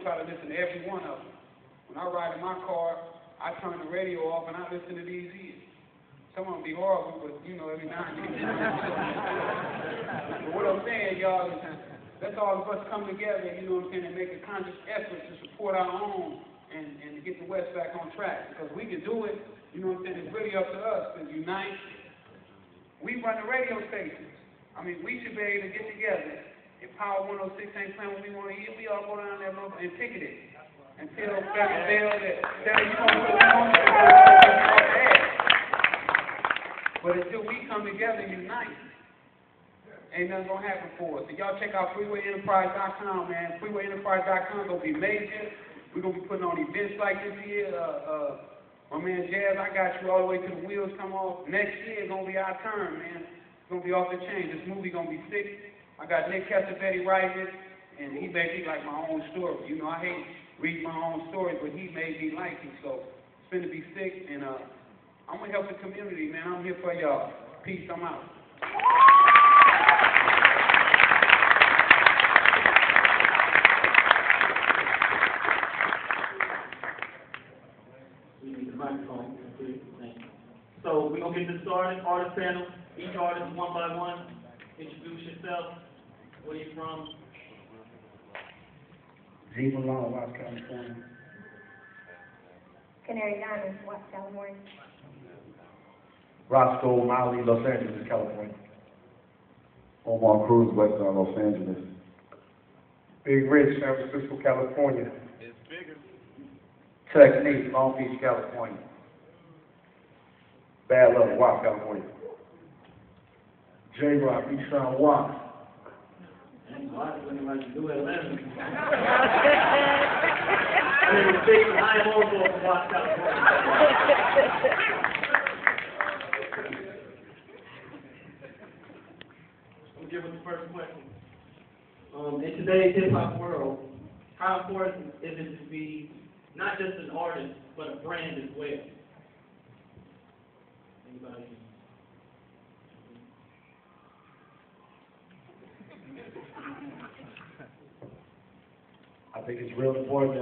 don't try to listen to every one of them. When I ride in my car, I turn the radio off and I listen to these ears. Some of them be horrible, but you know, every now and then. But what I'm saying, y'all, is let's all of us come together, you know what I'm saying, and make a conscious effort to support our own and to get the West back on track. Because we can do it, you know what I'm saying, it's really up to us to unite. We run the radio stations. I mean, we should be able to get together. If Power 106 ain't playing what we want to hear, we all go down there and ticket it. And tell Bell that you don't put it on there. But until we come together and unite, ain't nothing gonna happen for us. So y'all check out freewayenterprise.com, man. Freewayenterprise.com gonna be major. We're gonna be putting on events like this year. My man Jazz, I got you all the way to the wheels come off. Next year gonna be our turn, man. It's gonna be off the chain. This movie gonna be sick. I got Nick Cassavetes writing it, and he made me like my own story. You know, I hate reading my own story, but he made me like it. So it's gonna be sick, and I'm going to help the community, man. I'm here for y'all. Peace. I'm out. We need the microphone. Thank you. So we're going to get this started. Artist panel. Each artist, one by one. Introduce yourself. Where are you from? G Malon, West California. Kanary Diamonds, West California. Roscoe Umali, Los Angeles, California. Omar Cruz, West Side, Los Angeles. Big Rich, San Francisco, California. It's bigger. Technique, Long Beach, California. Bad Luck, Watts, California. J-Rock, Eastside, Watts. And why is anybody do Atlanta? I am also from Watts, California. Give us the first question. In today's hip-hop world, how important is it to be not just an artist, but a brand as well? Anybody? I think it's real important to,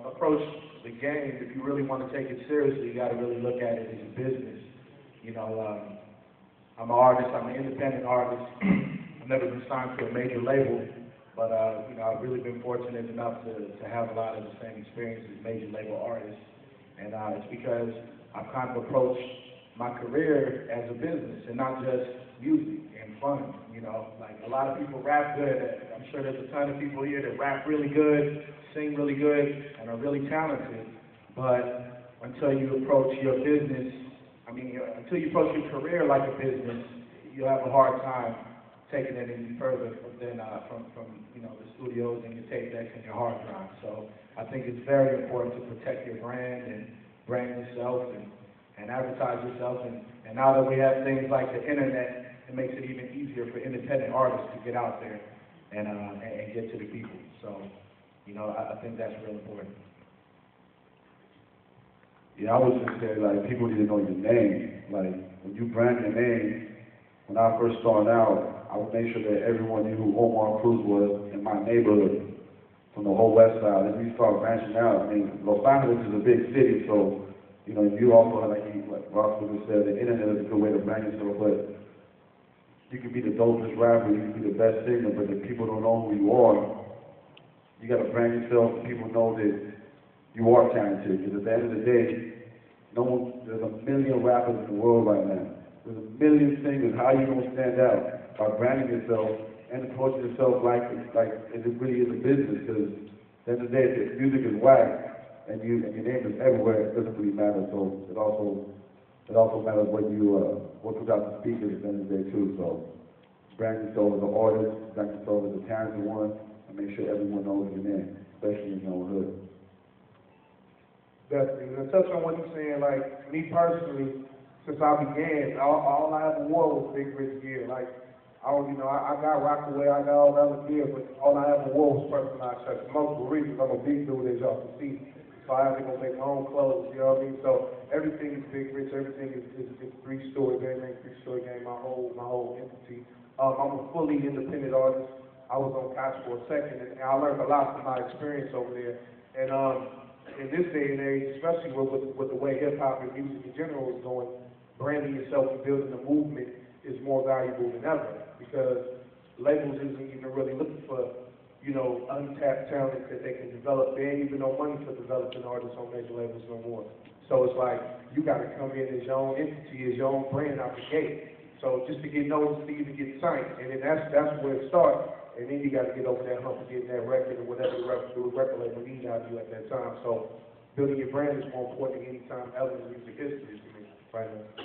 approach the game. If you really want to take it seriously, you got to really look at it as a business. I'm an artist. I'm an independent artist. I've never been signed to a major label, but I've really been fortunate enough to have a lot of the same experience as major label artists, and it's because I've kind of approached my career as a business and not just music and fun. Like a lot of people rap good. I'm sure there's a ton of people here that rap really good, sing really good, and are really talented. But until you approach your business, until you approach your career like a business, you'll have a hard time taking it any further than from the studios and your tape decks and your hard drive. So I think it's very important to protect your brand and brand yourself and advertise yourself. And now that we have things like the internet, it makes it even easier for independent artists to get out there and get to the people. So, I think that's real important. Yeah, I was just saying, like, people need to know your name. Like, when you brand your name, when I first started out, I would make sure that everyone knew who Omar Cruz was in my neighborhood, from the whole West Side. As we start branching out, Los Angeles is a big city, so, you also, like Roscoe just said, the internet is a good way to brand yourself, but you can be the dopest rapper, you can be the best singer, but if people don't know who you are, you got to brand yourself so people know that you are talented. Because at the end of the day, there's a million rappers in the world right now. There's a million singers. How are you going to stand out? By branding yourself and approaching yourself like it really is a business. Because at the end of the day, if music is whack and your name is everywhere, it doesn't really matter. So it also matters what comes out the speakers at the end of the day too. So brand yourself as an artist, brand yourself as a talented one, and make sure everyone knows your name, especially in your own hood. Definitely. To touch on what you're saying, like, me personally, since I began, all I ever wore was Big Rich gear. Like, I got Rockaway, I got all the other gear, but all I ever wore was personalized shirts. For multiple reasons. I'm a big dude, as y'all can see. So I have to go make my own clothes, you know what I mean? So everything is Big Rich, everything is three-story game, three-story game, my whole entity. I'm a fully independent artist. I was on couch for a second, and I learned a lot from my experience over there. And in this day and age, especially with the way hip hop and music in general is going, branding yourself and building a movement is more valuable than ever, because labels isn't even really looking for, you know, untapped talent that they can develop. There ain't even no money for developing artists on major labels no more. So it's like, you gotta come in as your own entity, as your own brand out the gate. So just to get noticed, to even get signed, and then that's where it starts. And then you gotta get over that hump and get that record or whatever the record label needs out of you at that time. So building your brand is more important than any time ever in music history to me, right now.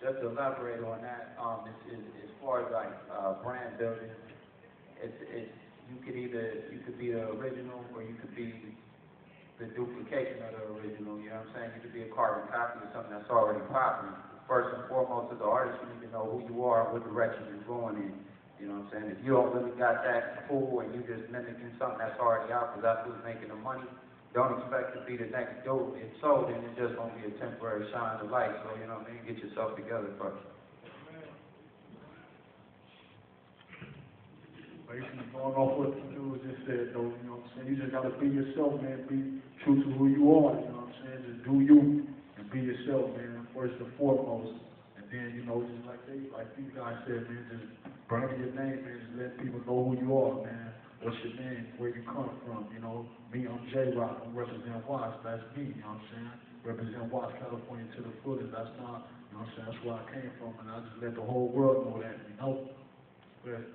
Just to elaborate on that, as far as like brand building, you could be the original or you could be the duplication of the original. You know what I'm saying? You could be a carbon copy of something that's already popular. First and foremost, as an artist, you need to know who you are, what direction you're going in. You know what I'm saying? If you don't really got that pull and you just mimicking something that's already out because that's who's making the money, don't expect to be the next dude. It's sold and it's just going to be a temporary shine of light. So, you know what I mean? Get yourself together first. Basically, going off what the dude just said, though, you know what I'm saying? You just got to be yourself, man. Be true to who you are, you know what I'm saying? Just do you and be yourself, man, first and foremost. And then, you know, just like you guys said, man, just brand your name, man. Just let people know who you are, man. What's your name? Where you come from? You know, me, I'm J-Rock. I'm representing Watts. That's me, you know what I'm saying? Represent Watts, California to the fullest. That's not, you know what I'm saying? That's where I came from. And I just let the whole world know that, you know? But